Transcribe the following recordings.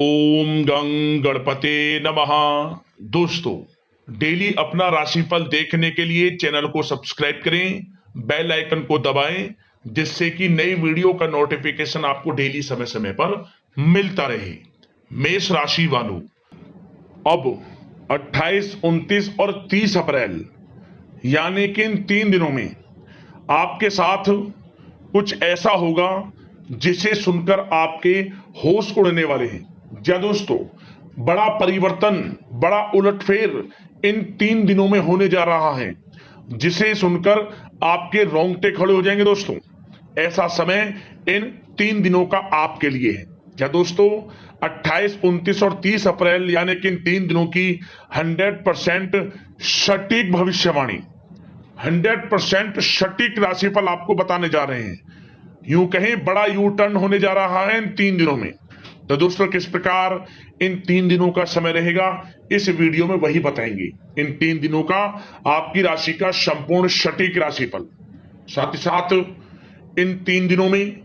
ओम गं गणपते नमः। दोस्तों, डेली अपना राशिफल देखने के लिए चैनल को सब्सक्राइब करें, बेल आइकन को दबाएं, जिससे कि नई वीडियो का नोटिफिकेशन आपको डेली समय समय पर मिलता रहे। मेष राशि वालों, अब 28, 29 और 30 अप्रैल यानी कि इन 3 दिनों में आपके साथ कुछ ऐसा होगा जिसे सुनकर आपके होश उड़ने वाले हैं। या दोस्तों, बड़ा परिवर्तन, बड़ा उलटफेर इन 3 दिनों में होने जा रहा है, जिसे सुनकर आपके रोंगटे खड़े हो जाएंगे। दोस्तों, ऐसा समय इन 3 दिनों का आपके लिए है। क्या दोस्तों, 28, 29 और 30 अप्रैल यानी कि इन 3 दिनों की 100% सटीक भविष्यवाणी, 100% सटीक राशिफल आपको बताने जा रहे हैं। यूं कहें, बड़ा यू टर्न होने जा रहा है इन 3 दिनों में। तो दोस्तों, किस प्रकार इन 3 दिनों का समय रहेगा, इस वीडियो में वही बताएंगे। इन 3 दिनों का आपकी राशि का संपूर्ण सटीक राशिफल, साथ ही साथ इन 3 दिनों में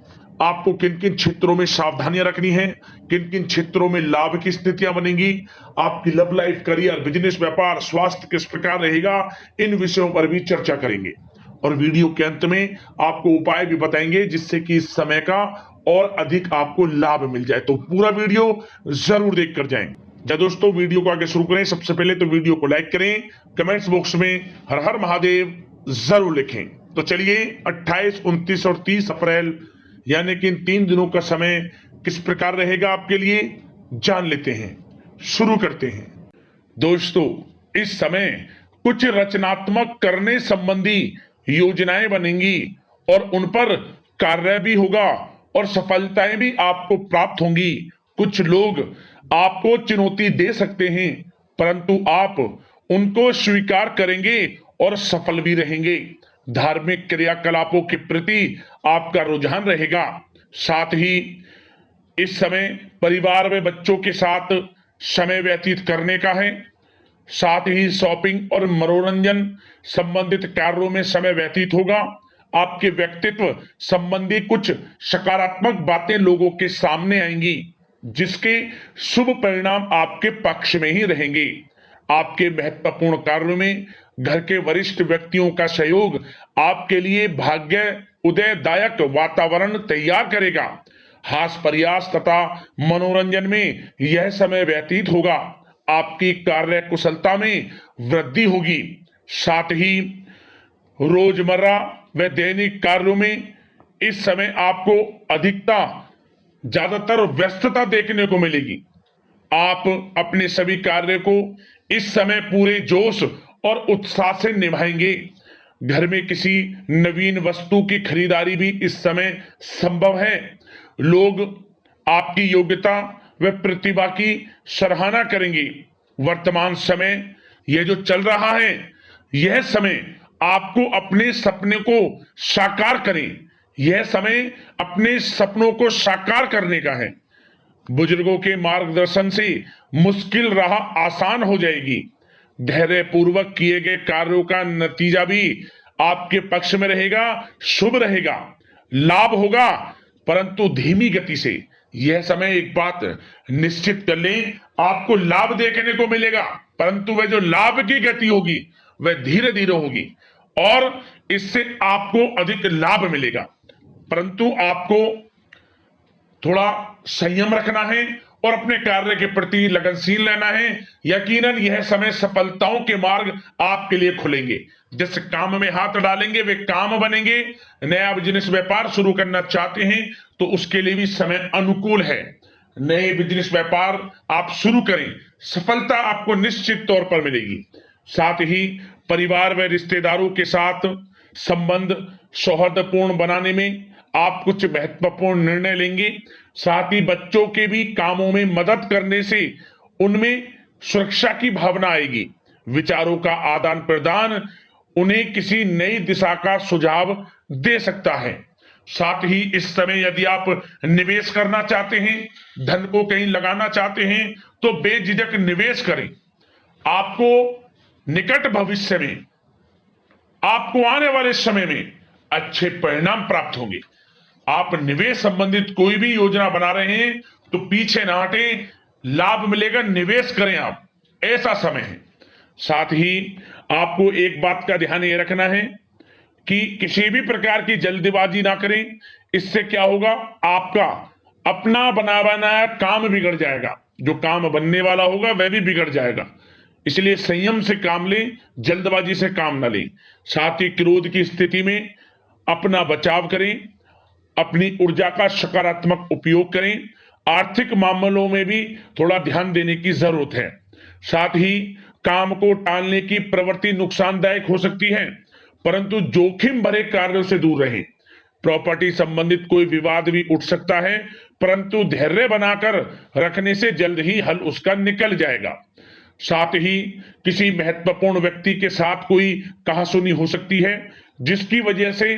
आपको किन किन क्षेत्रों में सावधानियां रखनी है, किन किन क्षेत्रों में लाभ की स्थितियां बनेंगी, आपकी लव लाइफ, करियर, बिजनेस, व्यापार, स्वास्थ्य किस प्रकार रहेगा, इन विषयों पर भी चर्चा करेंगे। और वीडियो के अंत में आपको उपाय भी बताएंगे जिससे कि इस समय का और अधिक आपको लाभ मिल जाए। तो पूरा वीडियो जरूर देख कर जाएं। जब दोस्तों, वीडियो को आगे शुरू करें, सबसे पहले तो वीडियो को लाइक करें, कमेंट्स बॉक्स में हर हर महादेव जरूर लिखें। तो चलिए, 28, 29 और 30 अप्रैल यानी कि इन 3 दिनों का समय किस प्रकार रहेगा आपके लिए, जान लेते हैं। शुरू करते हैं। दोस्तों, इस समय कुछ रचनात्मक करने संबंधी योजनाएं बनेंगी और उन पर कार्य भी होगा और सफलताएं भी आपको प्राप्त होंगी। कुछ लोग आपको चुनौती दे सकते हैं, परंतु आप उनको स्वीकार करेंगे और सफल भी रहेंगे। धार्मिक क्रियाकलापों के प्रति आपका रुझान रहेगा। साथ ही इस समय परिवार में बच्चों के साथ समय व्यतीत करने का है। साथ ही शॉपिंग और मनोरंजन संबंधित कार्यों में समय व्यतीत होगा। आपके व्यक्तित्व संबंधी कुछ सकारात्मक बातें लोगों के सामने आएंगी, जिसके शुभ परिणाम आपके पक्ष में ही रहेंगे। आपके महत्वपूर्ण कार्यों में घर के वरिष्ठ व्यक्तियों का सहयोग आपके लिए भाग्य उदयदायक वातावरण तैयार करेगा। हास्य प्रयास तथा मनोरंजन में यह समय व्यतीत होगा। आपकी कार्य कुशलता में वृद्धि होगी। साथ ही रोजमर्रा व दैनिक कार्यों में इस समय आपको ज्यादातर व्यस्तता देखने को मिलेगी। आप अपने सभी कार्य को इस समय पूरे जोश और उत्साह से निभाएंगे। घर में किसी नवीन वस्तु की खरीदारी भी इस समय संभव है। लोग आपकी योग्यता व प्रतिभा की सराहना करेंगे। वर्तमान समय यह जो चल रहा है, यह समय आपको अपने सपने को साकार करें। यह समय अपने सपनों को साकार करने का है। बुजुर्गों के मार्गदर्शन से मुश्किल राह आसान हो जाएगी। धैर्य पूर्वक किए गए कार्यों का नतीजा भी आपके पक्ष में रहेगा, शुभ रहेगा, लाभ होगा, परंतु धीमी गति से। यह समय एक बात निश्चित कर लें, आपको लाभ देखने को मिलेगा, परंतु वह जो लाभ की गति होगी वह धीरे धीरे होगी और इससे आपको अधिक लाभ मिलेगा। परंतु आपको थोड़ा संयम रखना है और अपने कार्य के प्रति लगनशील रहना है। यकीनन यह समय सफलताओं के मार्ग आपके लिए खुलेंगे। जिस काम में हाथ डालेंगे वे काम बनेंगे। नया बिजनेस व्यापार शुरू करना चाहते हैं तो उसके लिए भी समय अनुकूल है। नए बिजनेस व्यापार आप शुरू करें, सफलता आपको निश्चित तौर पर मिलेगी। साथ ही परिवार व रिश्तेदारों के साथ संबंध सौहार्दपूर्ण बनाने में आप कुछ महत्वपूर्ण निर्णय लेंगे। साथ ही बच्चों के भी कामों में मदद करने से उनमें सुरक्षा की भावना आएगी। विचारों का आदान प्रदान उन्हें किसी नई दिशा का सुझाव दे सकता है। साथ ही इस समय यदि आप निवेश करना चाहते हैं, धन को कहीं लगाना चाहते हैं, तो बेझिझक निवेश करें। आपको निकट भविष्य में, आपको आने वाले समय में अच्छे परिणाम प्राप्त होंगे। आप निवेश संबंधित कोई भी योजना बना रहे हैं तो पीछे ना हटें, लाभ मिलेगा, निवेश करें आप, ऐसा समय है। साथ ही आपको एक बात का ध्यान ये रखना है कि किसी भी प्रकार की जल्दबाजी ना करें। इससे क्या होगा, आपका अपना बना बनाया काम बिगड़ जाएगा, जो काम बनने वाला होगा वह भी बिगड़ जाएगा। इसलिए संयम से काम लें, जल्दबाजी से काम ना लें। साथ ही क्रोध की स्थिति में अपना बचाव करें, अपनी ऊर्जा का सकारात्मक उपयोग करें। आर्थिक मामलों में भी थोड़ा ध्यान देने की जरूरत है। साथ ही काम को टालने की प्रवृत्ति नुकसानदायक हो सकती है, परंतु जोखिम भरे कार्यों से दूर रहें। प्रॉपर्टी संबंधित कोई विवाद भी उठ सकता है, परंतु धैर्य बनाकर रखने से जल्द ही हल उसका निकल जाएगा। साथ ही किसी महत्वपूर्ण व्यक्ति के साथ कोई कहासुनी हो सकती है, जिसकी वजह से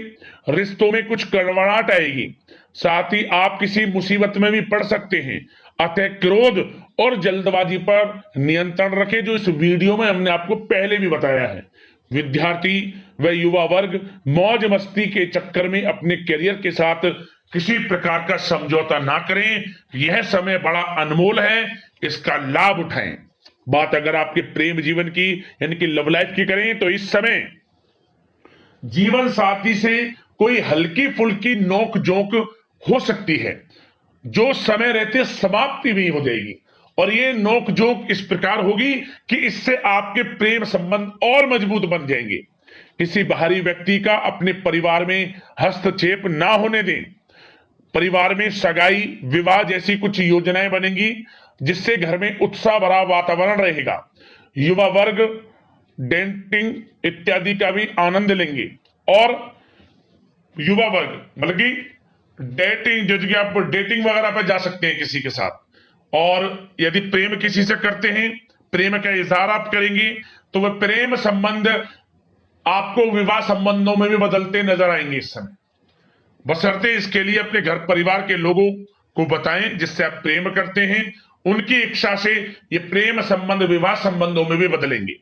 रिश्तों में कुछ कड़वाहट आएगी। साथ ही आप किसी मुसीबत में भी पड़ सकते हैं। अतः क्रोध और जल्दबाजी पर नियंत्रण रखें, जो इस वीडियो में हमने आपको पहले भी बताया है। विद्यार्थी व युवा वर्ग मौज मस्ती के चक्कर में अपने करियर के साथ किसी प्रकार का समझौता ना करें। यह समय बड़ा अनमोल है, इसका लाभ उठाएं। बात अगर आपके प्रेम जीवन की यानी कि लव लाइफ की करें, तो इस समय जीवन साथी से कोई हल्की फुल्की नोक झोंक हो सकती है, जो समय रहते समाप्ति भी हो जाएगी। और ये नोक झोंक इस प्रकार होगी कि इससे आपके प्रेम संबंध और मजबूत बन जाएंगे। किसी बाहरी व्यक्ति का अपने परिवार में हस्तक्षेप ना होने दें। परिवार में सगाई, विवाह जैसी कुछ योजनाएं बनेंगी, जिससे घर में उत्साह भरा वातावरण रहेगा। युवा वर्ग डेटिंग इत्यादि का भी आनंद लेंगे। और युवा वर्ग मतलब कि डेटिंग, जैसे कि आप डेटिंग वगैरह पर जा सकते हैं किसी के साथ। और यदि प्रेम किसी से करते हैं, प्रेम का इजहार आप करेंगे, तो वह प्रेम संबंध आपको विवाह संबंधों में भी बदलते नजर आएंगे इस समय। बशर्ते इसके लिए अपने घर परिवार के लोगों को बताएं जिससे आप प्रेम करते हैं। उनकी इच्छा से ये प्रेम संबंध विवाह संबंधों में भी बदलेंगे।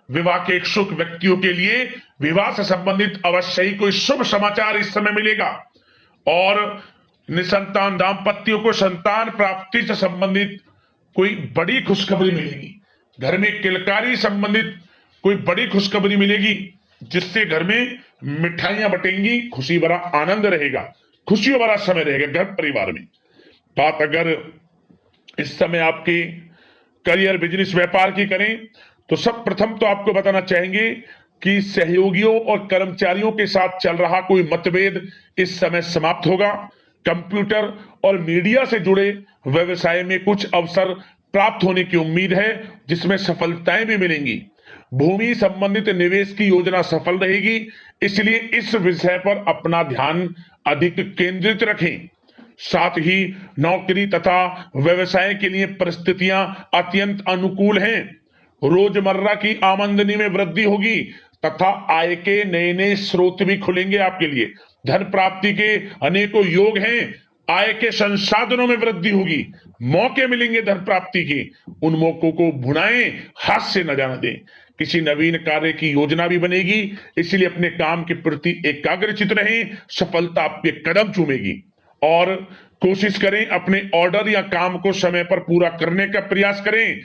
विवाह के इच्छुक व्यक्तियों के लिए विवाह से संबंधित अवश्य ही कोई शुभ समाचार इस समय मिलेगा। और निसंतान दाम्पत्यों को संतान प्राप्ति से संबंधित कोई बड़ी खुशखबरी मिलेगी। घर में किलकारी संबंधित कोई बड़ी खुशखबरी मिलेगी, जिससे घर में मिठाइयां बटेंगी, खुशी भरा आनंद रहेगा, खुशियों भरा समय रहेगा घर परिवार में। बात अगर इस समय आपके करियर, बिजनेस, व्यापार की करें, तो सब प्रथम तो आपको बताना चाहेंगे कि सहयोगियों और कर्मचारियों के साथ चल रहा कोई मतभेद इस समय समाप्त होगा। कंप्यूटर और मीडिया से जुड़े व्यवसाय में कुछ अवसर प्राप्त होने की उम्मीद है, जिसमें सफलताएं भी मिलेंगी। भूमि संबंधित निवेश की योजना सफल रहेगी, इसलिए इस विषय पर अपना ध्यान अधिक केंद्रित रखें। साथ ही नौकरी तथा व्यवसाय के लिए परिस्थितियां अत्यंत अनुकूल हैं। रोजमर्रा की आमदनी में वृद्धि होगी तथा आय के नए नए स्रोत भी खुलेंगे आपके लिए। धन प्राप्ति के अनेकों योग हैं। आय के संसाधनों में वृद्धि होगी, मौके मिलेंगे धन प्राप्ति के। उन मौकों को भुनाएं, हाथ से न जाने दें। किसी नवीन कार्य की योजना भी बनेगी, इसलिए अपने काम के प्रति एकाग्रचित रहें, सफलता आपके कदम चूमेगी। और कोशिश करें अपने ऑर्डर या काम को समय पर पूरा करने का प्रयास करें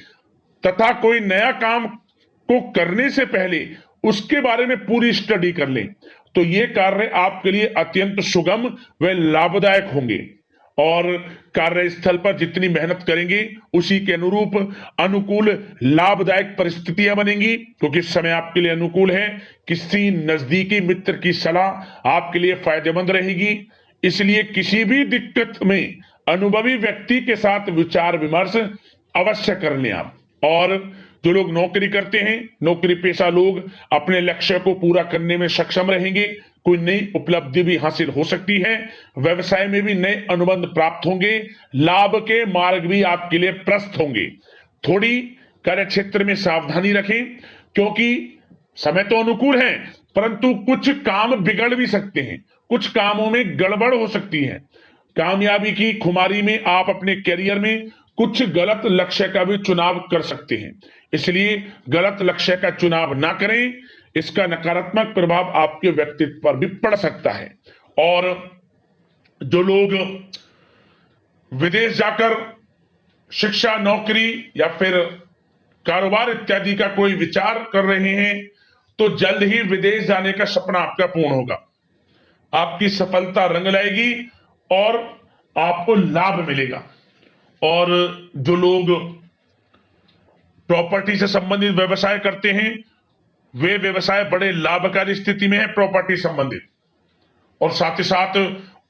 तथा कोई नया काम को करने से पहले उसके बारे में पूरी स्टडी कर लें, तो ये कार्य आपके लिए अत्यंत सुगम व लाभदायक होंगे। और कार्यस्थल पर जितनी मेहनत करेंगे, उसी के अनुरूप अनुकूल लाभदायक परिस्थितियां बनेंगी, क्योंकि इस समय आपके लिए अनुकूल है। किसी नजदीकी मित्र की सलाह आपके लिए फायदेमंद रहेगी, इसलिए किसी भी दिक्कत में अनुभवी व्यक्ति के साथ विचार विमर्श अवश्य कर लें आप। और जो लोग नौकरी करते हैं, नौकरी पेशा लोग अपने लक्ष्य को पूरा करने में सक्षम रहेंगे। कोई नई उपलब्धि भी हासिल हो सकती है। व्यवसाय में भी नए अनुबंध प्राप्त होंगे। लाभ के मार्ग भी आपके लिए प्रशस्त होंगे। थोड़ी कार्य क्षेत्र में सावधानी रखें, क्योंकि समय तो अनुकूल है, परंतु कुछ काम बिगड़ भी सकते हैं, कुछ कामों में गड़बड़ हो सकती है। कामयाबी की खुमारी में आप अपने करियर में कुछ गलत लक्ष्य का भी चुनाव कर सकते हैं, इसलिए गलत लक्ष्य का चुनाव ना करें। इसका नकारात्मक प्रभाव आपके व्यक्तित्व पर भी पड़ सकता है। और जो लोग विदेश जाकर शिक्षा, नौकरी या फिर कारोबार इत्यादि का कोई विचार कर रहे हैं तो जल्द ही विदेश जाने का सपना आपका पूर्ण होगा। आपकी सफलता रंग लाएगी और आपको लाभ मिलेगा। और जो लोग प्रॉपर्टी से संबंधित व्यवसाय करते हैं वे व्यवसाय बड़े लाभकारी स्थिति में है प्रॉपर्टी संबंधित। और साथ ही साथ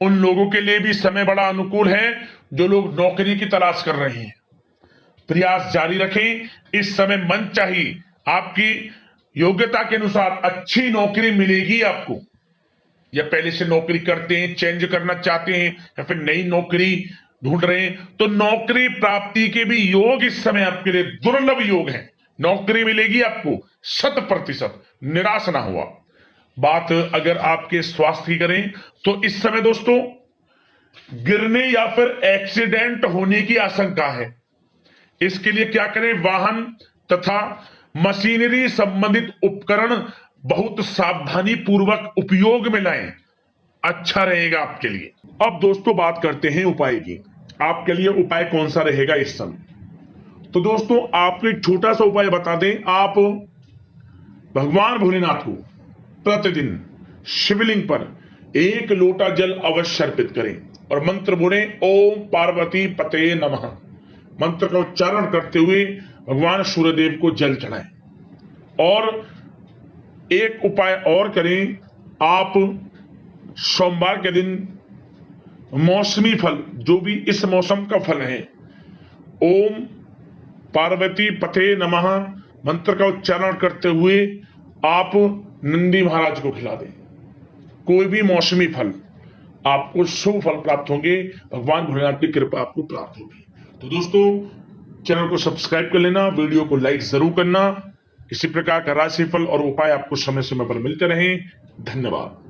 उन लोगों के लिए भी समय बड़ा अनुकूल है जो लोग नौकरी की तलाश कर रहे हैं। प्रयास जारी रखें, इस समय मन चाहिए आपकी योग्यता के अनुसार अच्छी नौकरी मिलेगी आपको। या पहले से नौकरी करते हैं, चेंज करना चाहते हैं या फिर नई नौकरी ढूंढ रहे हैं तो नौकरी प्राप्ति के भी योग इस समय आपके लिए दुर्लभ योग है। नौकरी मिलेगी आपको 100%, निराश ना हुआ। बात अगर आपके स्वास्थ्य की करें तो इस समय दोस्तों गिरने या फिर एक्सीडेंट होने की आशंका है। इसके लिए क्या करें, वाहन तथा मशीनरी संबंधित उपकरण बहुत सावधानी पूर्वक उपयोग में लाएं, अच्छा रहेगा आपके लिए। अब दोस्तों बात करते हैं उपाय की। आपके लिए उपाय कौन सा रहेगा इस समय? तो दोस्तों आपको एक छोटा सा उपाय बता दें। आप भगवान भोलेनाथ को प्रतिदिन शिवलिंग पर 1 लोटा जल अवश्य अर्पित करें और मंत्र बोले ओम पार्वती पते नमः। मंत्र का उच्चारण करते हुए भगवान सूर्यदेव को जल चढ़ाएं। और एक उपाय और करें, आप सोमवार के दिन मौसमी फल, जो भी इस मौसम का फल है, ओम पार्वती पते नमः मंत्र का उच्चारण करते हुए आप नंदी महाराज को खिला दें। कोई भी मौसमी फल, आपको शुभ फल प्राप्त होंगे, भगवान भोलेनाथ की कृपा आपको प्राप्त होगी। तो दोस्तों चैनल को सब्सक्राइब कर लेना, वीडियो को लाइक जरूर करना। इसी प्रकार का राशिफल और उपाय आपको समय समय पर मिलते रहें। धन्यवाद।